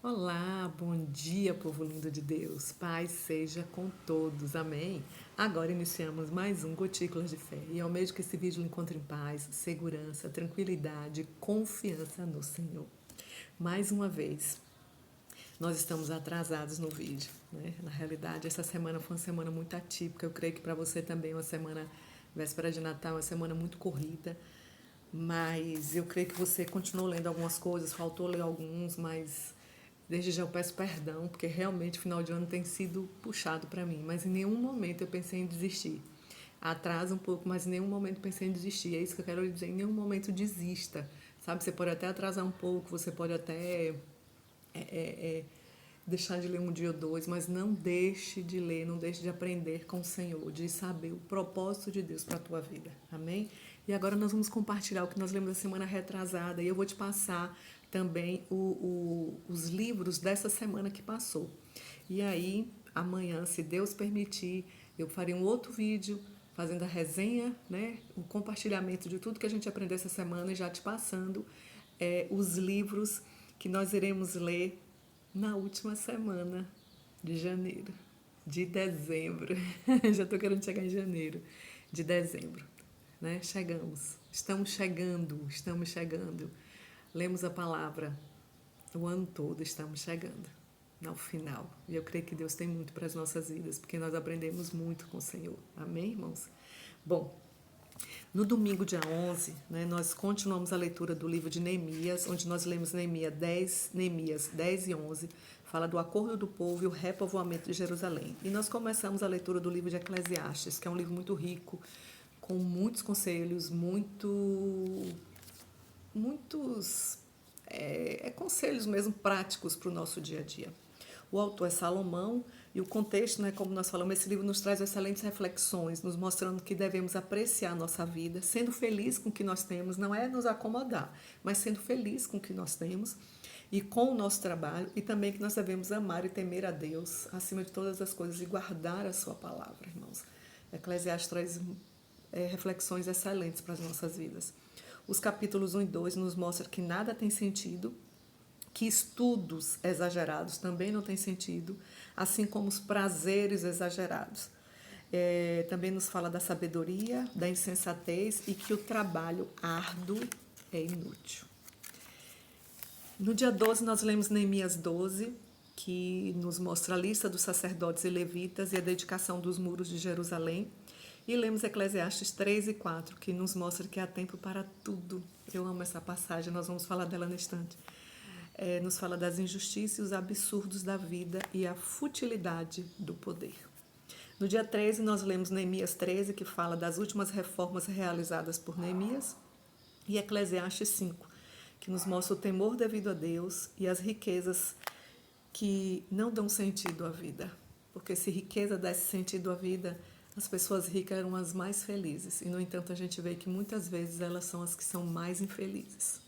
Olá, bom dia, povo lindo de Deus. Paz seja com todos, amém? Agora iniciamos mais um Gotículas de Fé e ao mesmo que esse vídeo encontre em paz, segurança, tranquilidade, confiança no Senhor. Mais uma vez, nós estamos atrasados no vídeo, né? Na realidade, essa semana foi uma semana muito atípica. Eu creio que para você também uma semana véspera de Natal, uma semana muito corrida. Mas eu creio que você continuou lendo algumas coisas, faltou ler alguns, mas desde já eu peço perdão, porque realmente o final de ano tem sido puxado para mim, mas em nenhum momento eu pensei em desistir. Atrasa um pouco, mas em nenhum momento pensei em desistir. É isso que eu quero dizer, em nenhum momento desista. Sabe, você pode até atrasar um pouco, você pode até é, é, é, deixar de ler um dia ou dois, mas não deixe de ler, não deixe de aprender com o Senhor, de saber o propósito de Deus para a tua vida. Amém? E agora nós vamos compartilhar o que nós lemos da semana retrasada e eu vou te passar também os livros dessa semana que passou. E aí, amanhã, se Deus permitir, eu farei um outro vídeo fazendo a resenha, né, o compartilhamento de tudo que a gente aprendeu essa semana e já te passando os livros que nós iremos ler na última semana de janeiro, de dezembro. Já estou querendo chegar em janeiro, de dezembro, né? Chegamos, estamos chegando. Lemos a palavra o ano todo, estamos chegando ao final. E eu creio que Deus tem muito para as nossas vidas, porque nós aprendemos muito com o Senhor. Amém, irmãos? Bom, no domingo, dia 11, né, nós continuamos a leitura do livro de Neemias, onde nós lemos Neemias 10 e 11, fala do acordo do povo e o repovoamento de Jerusalém. E nós começamos a leitura do livro de Eclesiastes, que é um livro muito rico, com muitos conselhos, muitos conselhos mesmo práticos para o nosso dia a dia. O autor é Salomão e o contexto, né, como nós falamos, esse livro nos traz excelentes reflexões, nos mostrando que devemos apreciar a nossa vida, sendo feliz com o que nós temos, não é nos acomodar, mas sendo feliz com o que nós temos e com o nosso trabalho, e também que nós devemos amar e temer a Deus acima de todas as coisas e guardar a sua palavra, irmãos. Eclesiastes traz reflexões excelentes para as nossas vidas. Os capítulos 1 e 2 nos mostram que nada tem sentido, que estudos exagerados também não têm sentido, assim como os prazeres exagerados. Também nos fala da sabedoria, da insensatez e que o trabalho árduo é inútil. No dia 12, nós lemos Neemias 12, que nos mostra a lista dos sacerdotes e levitas e a dedicação dos muros de Jerusalém. E lemos Eclesiastes 3 e 4, que nos mostra que há tempo para tudo. Eu amo essa passagem, nós vamos falar dela no instante. Nos fala das injustiças e os absurdos da vida e a futilidade do poder. No dia 13, nós lemos Neemias 13, que fala das últimas reformas realizadas por Neemias, e Eclesiastes 5, que nos mostra o temor devido a Deus e as riquezas que não dão sentido à vida. Porque se riqueza desse sentido à vida, as pessoas ricas eram as mais felizes. E, no entanto, a gente vê que muitas vezes elas são as que são mais infelizes.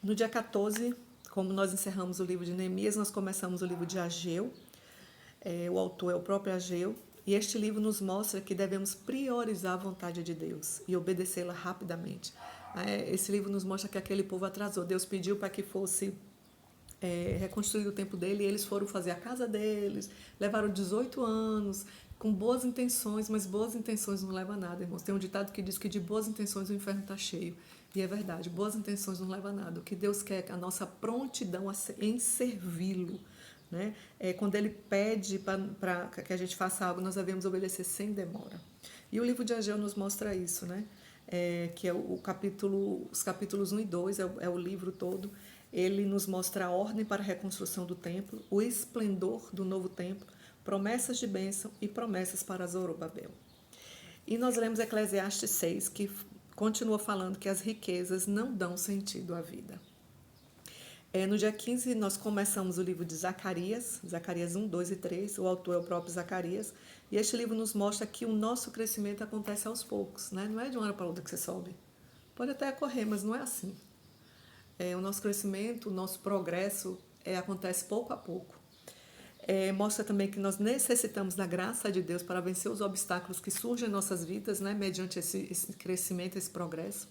No dia 14, como nós encerramos o livro de Neemias, nós começamos o livro de Ageu. O autor é o próprio Ageu. E este livro nos mostra que devemos priorizar a vontade de Deus e obedecê-la rapidamente. Esse livro nos mostra que aquele povo atrasou. Deus pediu para que fosse reconstruir o templo dele, e eles foram fazer a casa deles, levaram 18 anos, com boas intenções, mas boas intenções não levam a nada, irmãos. Tem um ditado que diz que de boas intenções o inferno está cheio. E é verdade, boas intenções não levam a nada. O que Deus quer é a nossa prontidão em servi-lo. Né? Quando ele pede para que a gente faça algo, nós devemos obedecer sem demora. E o livro de Ageu nos mostra isso, né? Que é os capítulos 1 e 2, é o livro todo. Ele nos mostra a ordem para a reconstrução do templo, o esplendor do novo templo, promessas de bênção e promessas para Zorobabel. E nós lemos Eclesiastes 6, que continua falando que as riquezas não dão sentido à vida. No dia 15, nós começamos o livro de Zacarias 1, 2 e 3. O autor é o próprio Zacarias. E este livro nos mostra que o nosso crescimento acontece aos poucos, né? Não é de uma hora para outra que você sobe. Pode até correr, mas não é assim. O nosso crescimento, o nosso progresso acontece pouco a pouco. Mostra também que nós necessitamos da graça de Deus para vencer os obstáculos que surgem em nossas vidas, né? Mediante esse crescimento, esse progresso.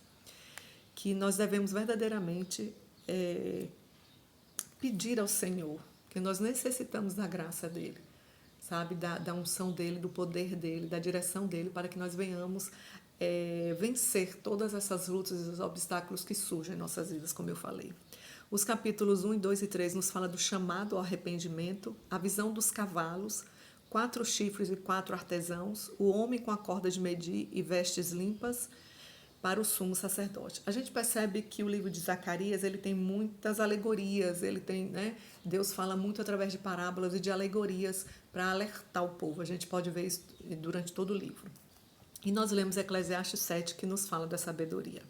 Que nós devemos verdadeiramente pedir ao Senhor, que nós necessitamos da graça dele, sabe, da unção dele, do poder dele, da direção dele, para que nós venhamos vencer todas essas lutas e os obstáculos que surgem em nossas vidas, como eu falei. Os capítulos 1, 2 e 3 nos fala do chamado ao arrependimento, a visão dos cavalos, 4 chifres e 4 artesãos, o homem com a corda de medir e vestes limpas para o sumo sacerdote. A gente percebe que o livro de Zacarias, ele tem muitas alegorias, ele tem, Deus fala muito através de parábolas e de alegorias para alertar o povo. A gente pode ver isso durante todo o livro. E nós lemos Eclesiastes 7, que nos fala da sabedoria.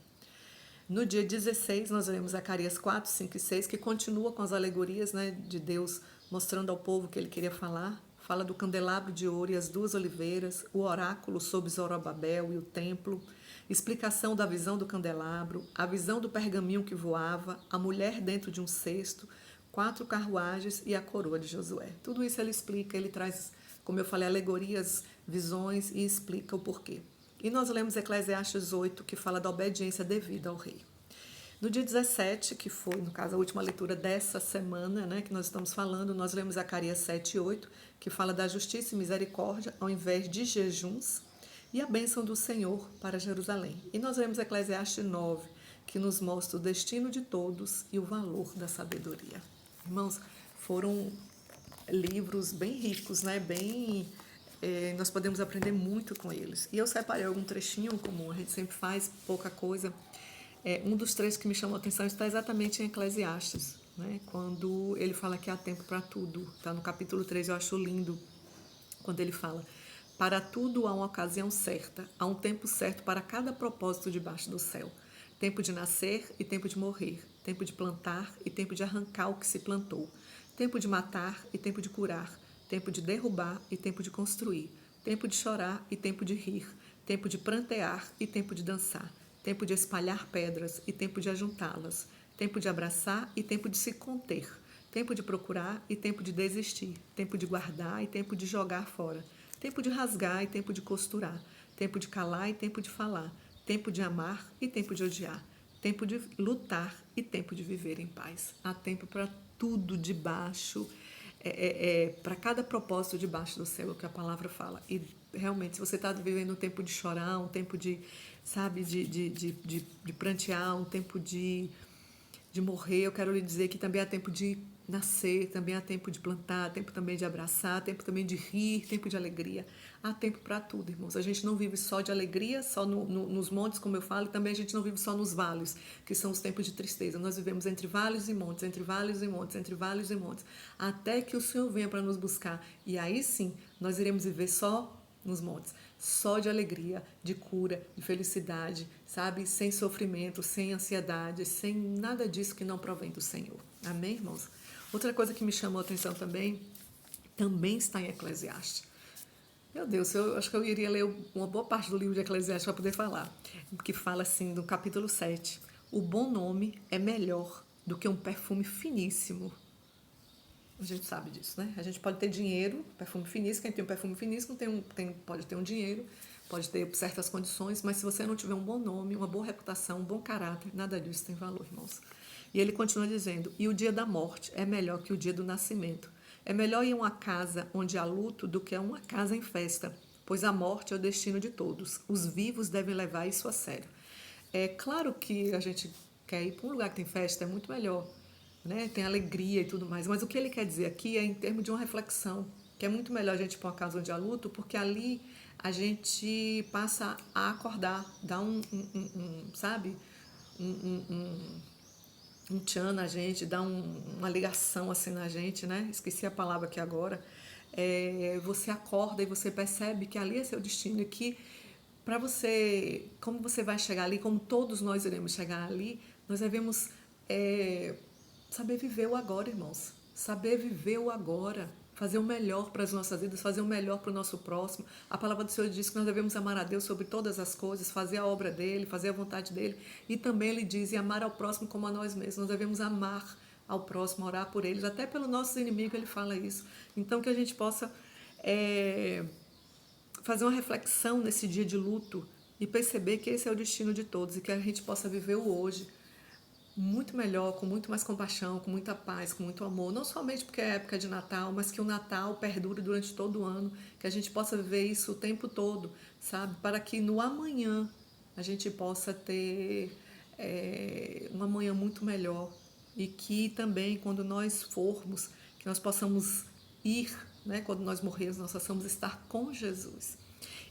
No dia 16, nós lemos Zacarias 4, 5 e 6, que continua com as alegorias, de Deus mostrando ao povo o que ele queria falar. Fala do candelabro de ouro e as 2 oliveiras, o oráculo sobre Zorobabel e o templo, explicação da visão do candelabro, a visão do pergaminho que voava, a mulher dentro de um cesto, 4 carruagens e a coroa de Josué. Tudo isso ele explica, ele traz, como eu falei, alegorias, visões e explica o porquê. E nós lemos Eclesiastes 8, que fala da obediência devida ao rei. No dia 17, que foi, no caso, a última leitura dessa semana, que nós estamos falando, nós lemos Zacarias 7 e 8, que fala da justiça e misericórdia ao invés de jejuns, e a bênção do Senhor para Jerusalém. E nós lemos Eclesiastes 9, que nos mostra o destino de todos e o valor da sabedoria. Irmãos, foram livros bem ricos, nós podemos aprender muito com eles. E eu separei algum trechinho, como a gente sempre faz, pouca coisa. Um dos trechos que me chamou a atenção está exatamente em Eclesiastes, quando ele fala que há tempo para tudo. Está no capítulo 3, eu acho lindo, quando ele fala: para tudo há uma ocasião certa, há um tempo certo para cada propósito debaixo do céu. Tempo de nascer e tempo de morrer, tempo de plantar e tempo de arrancar o que se plantou, tempo de matar e tempo de curar, tempo de derrubar e tempo de construir, tempo de chorar e tempo de rir, tempo de prantear e tempo de dançar, tempo de espalhar pedras e tempo de ajuntá-las, tempo de abraçar e tempo de se conter, tempo de procurar e tempo de desistir, tempo de guardar e tempo de jogar fora, tempo de rasgar e tempo de costurar, tempo de calar e tempo de falar, tempo de amar e tempo de odiar, tempo de lutar e tempo de viver em paz. Há tempo para tudo debaixo, para cada propósito debaixo do céu, que a palavra fala. E realmente, se você está vivendo um tempo de chorar, um tempo de, de prantear, um tempo de morrer, eu quero lhe dizer que também há tempo de nascer, também há tempo de plantar, tempo também de abraçar, tempo também de rir, tempo de alegria. Há tempo para tudo, irmãos. A gente não vive só de alegria, só nos montes, como eu falo, e também a gente não vive só nos vales, que são os tempos de tristeza. Nós vivemos entre vales e montes, entre vales e montes, entre vales e montes, até que o Senhor venha para nos buscar. E aí sim, nós iremos viver só nos montes, só de alegria, de cura, de felicidade, sem sofrimento, sem ansiedade, sem nada disso que não provém do Senhor. Amém, irmãos? Outra coisa que me chamou a atenção também está em Eclesiastes. Meu Deus, eu acho que eu iria ler uma boa parte do livro de Eclesiastes para poder falar, que fala assim, no capítulo 7, o bom nome é melhor do que um perfume finíssimo. A gente sabe disso, A gente pode ter dinheiro, perfume finíssimo, quem tem um perfume finíssimo pode ter um dinheiro, pode ter certas condições, mas se você não tiver um bom nome, uma boa reputação, um bom caráter, nada disso tem valor, irmãos. E ele continua dizendo, e o dia da morte é melhor que o dia do nascimento. É melhor ir a uma casa onde há luto do que a uma casa em festa, pois a morte é o destino de todos. Os vivos devem levar isso a sério. É claro que a gente quer ir para um lugar que tem festa, é muito melhor, tem alegria e tudo mais, mas o que ele quer dizer aqui é em termos de uma reflexão, que é muito melhor a gente ir para uma casa onde há luto, porque ali a gente passa a acordar, dá um tchan na gente, dá uma ligação assim na gente, Esqueci a palavra aqui agora. Você acorda e você percebe que ali é seu destino e que para você, como você vai chegar ali, como todos nós iremos chegar ali, nós devemos saber viver o agora, irmãos. Saber viver o agora. Fazer o melhor para as nossas vidas, fazer o melhor para o nosso próximo. A palavra do Senhor diz que nós devemos amar a Deus sobre todas as coisas, fazer a obra dEle, fazer a vontade dEle. E também Ele diz, e amar ao próximo como a nós mesmos. Nós devemos amar ao próximo, orar por eles, até pelos nossos inimigos Ele fala isso. Então que a gente possa fazer uma reflexão nesse dia de luto e perceber que esse é o destino de todos e que a gente possa viver o hoje, muito melhor, com muito mais compaixão, com muita paz, com muito amor, não somente porque é época de Natal, mas que o Natal perdure durante todo o ano, que a gente possa viver isso o tempo todo, sabe? Para que no amanhã a gente possa ter um amanhã muito melhor e que também quando nós formos, que nós possamos ir, né? Quando nós morrermos, nós possamos estar com Jesus.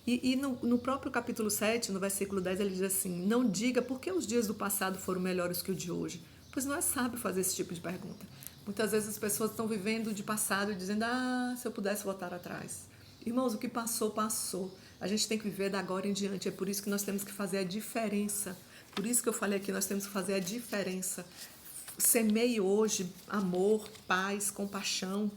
E no próprio capítulo 7, no versículo 10, ele diz assim: não diga por que os dias do passado foram melhores que o de hoje, pois não é sábio fazer esse tipo de pergunta. Muitas vezes as pessoas estão vivendo de passado e dizendo: se eu pudesse voltar atrás. Irmãos, o que passou, passou. A gente tem que viver da agora em diante. É por isso que nós temos que fazer a diferença. Por isso que eu falei aqui, nós temos que fazer a diferença. Semeie hoje amor, paz, compaixão,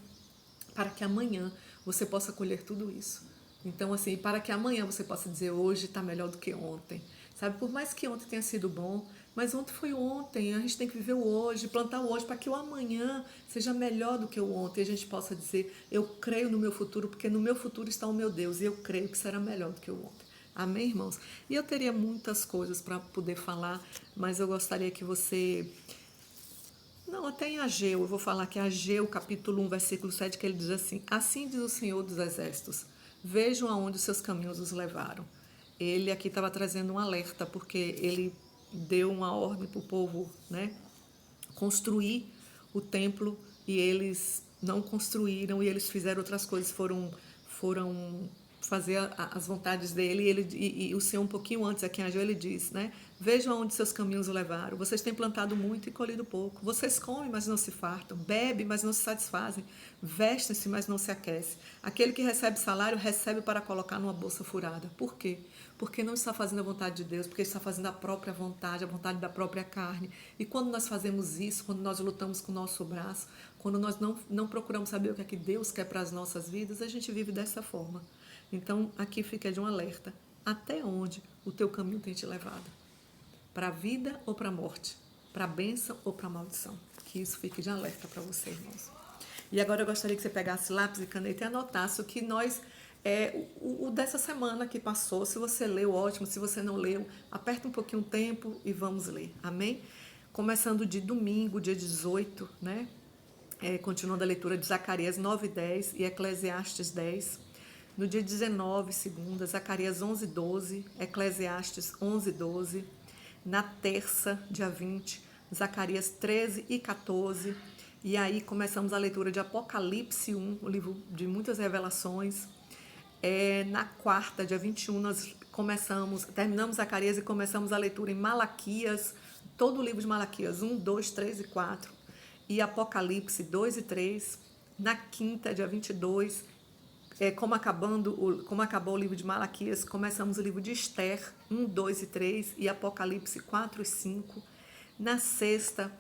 para que amanhã você possa colher tudo isso. Então, assim, para que amanhã você possa dizer: hoje está melhor do que ontem. Sabe, por mais que ontem tenha sido bom, mas ontem foi ontem, a gente tem que viver o hoje, plantar o hoje, para que o amanhã seja melhor do que o ontem. E a gente possa dizer: eu creio no meu futuro, porque no meu futuro está o meu Deus, e eu creio que será melhor do que o ontem. Amém, irmãos? E eu teria muitas coisas para poder falar, mas eu gostaria que você... Não, até em Ageu, eu vou falar que Ageu, capítulo 1, versículo 7, que ele diz assim: assim diz o Senhor dos Exércitos, vejam aonde os seus caminhos os levaram. Ele aqui estava trazendo um alerta, porque ele deu uma ordem para o povo, né, construir o templo, e eles não construíram, e eles fizeram outras coisas, foram fazer as vontades dele, e o Senhor um pouquinho antes, aqui em Ageu, ele diz, né, vejam aonde seus caminhos o levaram, vocês têm plantado muito e colhido pouco, vocês comem, mas não se fartam, bebem, mas não se satisfazem, vestem-se, mas não se aquecem, aquele que recebe salário, recebe para colocar numa bolsa furada. Por quê? Porque não está fazendo a vontade de Deus, porque está fazendo a própria vontade, a vontade da própria carne. E quando nós fazemos isso, quando nós lutamos com o nosso braço, quando nós não procuramos saber o que é que Deus quer para as nossas vidas, a gente vive dessa forma. Então, aqui fica de um alerta. Até onde o teu caminho tem te levado? Para a vida ou para a morte? Para a bênção ou para a maldição? Que isso fique de alerta para você, irmãos. E agora eu gostaria que você pegasse lápis e caneta e anotasse o que nós... o dessa semana que passou. Se você leu, ótimo. Se você não leu, aperta um pouquinho o tempo e vamos ler. Amém? Começando de domingo, dia 18, né? Continuando a leitura de Zacarias 9:10 e Eclesiastes 10. No dia 19, segunda, Zacarias 11:12, Eclesiastes 11:12. Na terça, dia 20, Zacarias 13 e 14. E aí começamos a leitura de Apocalipse 1, o livro de muitas revelações. Na quarta, dia 21, nós terminamos Zacarias e começamos a leitura em Malaquias, todo o livro de Malaquias, 1, 2, 3 e 4. E Apocalipse 2 e 3. Na quinta, dia 22, como acabou o livro de Malaquias, começamos o livro de Esther 1, 2 e 3 e Apocalipse 4 e 5. Na sexta,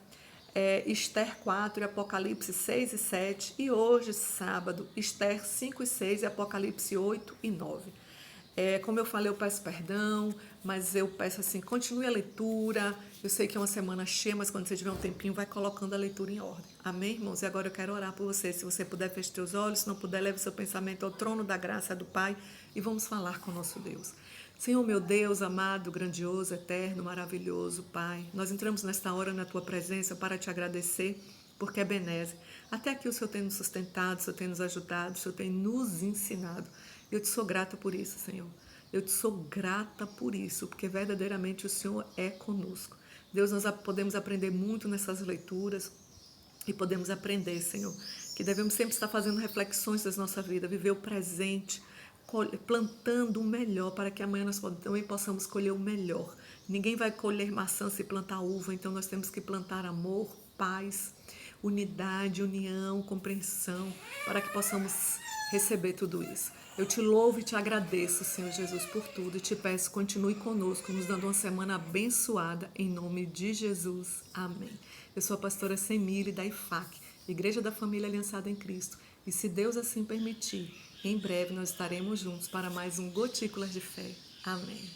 Esther 4 e Apocalipse 6 e 7. E hoje, sábado, Esther 5 e 6 e Apocalipse 8 e 9. Como eu falei, eu peço perdão, mas eu peço assim, continue a leitura. Eu sei que é uma semana cheia, mas quando você tiver um tempinho, vai colocando a leitura em ordem. Amém, irmãos? E agora eu quero orar por você. Se você puder, feche seus olhos. Se não puder, leve seu pensamento ao trono da graça do Pai e vamos falar com o nosso Deus. Senhor, meu Deus, amado, grandioso, eterno, maravilhoso, Pai, nós entramos nesta hora na Tua presença para Te agradecer, porque é benese. Até aqui o Senhor tem nos sustentado, o Senhor tem nos ajudado, o Senhor tem nos ensinado. Eu Te sou grata por isso, Senhor. Eu Te sou grata por isso, porque verdadeiramente o Senhor é conosco. Deus, nós podemos aprender muito nessas leituras e podemos aprender, Senhor, que devemos sempre estar fazendo reflexões da nossa vida, viver o presente, plantando o melhor para que amanhã nós também possamos colher o melhor. Ninguém vai colher maçã se plantar uva, então nós temos que plantar amor, paz, unidade, união, compreensão, para que possamos receber tudo isso. Eu Te louvo e Te agradeço, Senhor Jesus, por tudo e Te peço, continue conosco, nos dando uma semana abençoada, em nome de Jesus. Amém. Eu sou a pastora Semile da IFAC, Igreja da Família Aliançada em Cristo, e se Deus assim permitir, em breve nós estaremos juntos para mais um Gotículas de Fé. Amém.